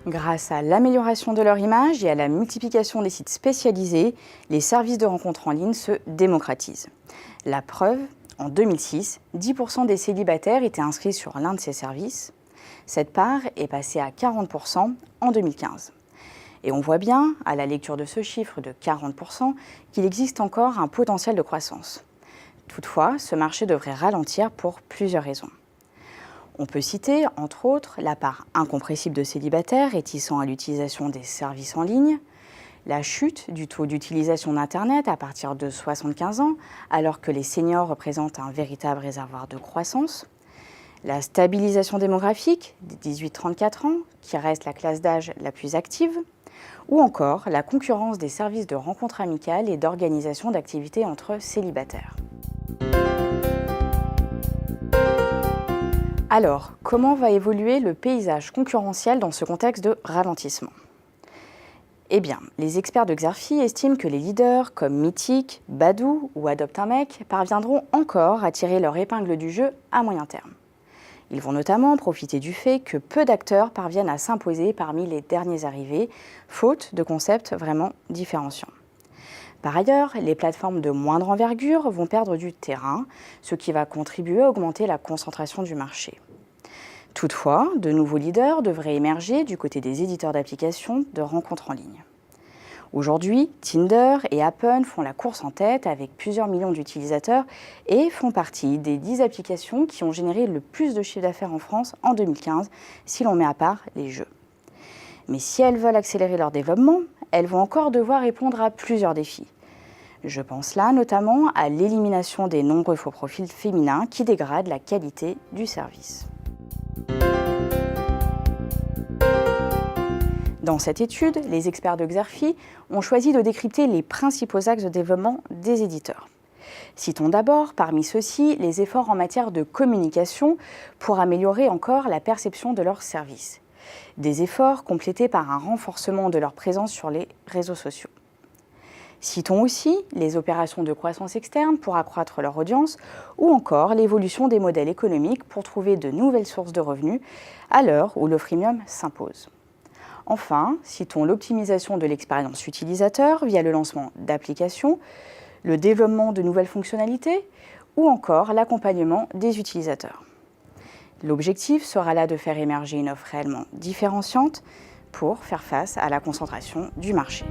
Grâce à l'amélioration de leur image et à la multiplication des sites spécialisés, les services de rencontres en ligne se démocratisent. La preuve, en 2006, 10% des célibataires étaient inscrits sur l'un de ces services. Cette part est passée à 40% en 2015. Et on voit bien, à la lecture de ce chiffre de 40%, qu'il existe encore un potentiel de croissance. Toutefois, ce marché devrait ralentir pour plusieurs raisons. On peut citer, entre autres, la part incompressible de célibataires réticents à l'utilisation des services en ligne, la chute du taux d'utilisation d'Internet à partir de 75 ans, alors que les seniors représentent un véritable réservoir de croissance, la stabilisation démographique des 18-34 ans, qui reste la classe d'âge la plus active, ou encore la concurrence des services de rencontres amicales et d'organisation d'activités entre célibataires. Alors, comment va évoluer le paysage concurrentiel dans ce contexte de ralentissement ? Eh bien, les experts de Xerfi estiment que les leaders comme Meetic, Badoo ou Adopte un mec parviendront encore à tirer leur épingle du jeu à moyen terme. Ils vont notamment profiter du fait que peu d'acteurs parviennent à s'imposer parmi les derniers arrivés, faute de concepts vraiment différenciants. Par ailleurs, les plateformes de moindre envergure vont perdre du terrain, ce qui va contribuer à augmenter la concentration du marché. Toutefois, de nouveaux leaders devraient émerger du côté des éditeurs d'applications de rencontres en ligne. Aujourd'hui, Tinder et Happn font la course en tête avec plusieurs millions d'utilisateurs et font partie des 10 applications qui ont généré le plus de chiffre d'affaires en France en 2015, si l'on met à part les jeux. Mais si elles veulent accélérer leur développement, elles vont encore devoir répondre à plusieurs défis. Je pense là notamment à l'élimination des nombreux faux profils féminins qui dégradent la qualité du service. Dans cette étude, les experts de Xerfi ont choisi de décrypter les principaux axes de développement des éditeurs. Citons d'abord parmi ceux-ci les efforts en matière de communication pour améliorer encore la perception de leurs services. Des efforts complétés par un renforcement de leur présence sur les réseaux sociaux. Citons aussi les opérations de croissance externe pour accroître leur audience ou encore l'évolution des modèles économiques pour trouver de nouvelles sources de revenus à l'heure où le freemium s'impose. Enfin, citons l'optimisation de l'expérience utilisateur via le lancement d'applications, le développement de nouvelles fonctionnalités ou encore l'accompagnement des utilisateurs. L'objectif sera là de faire émerger une offre réellement différenciante pour faire face à la concentration du marché.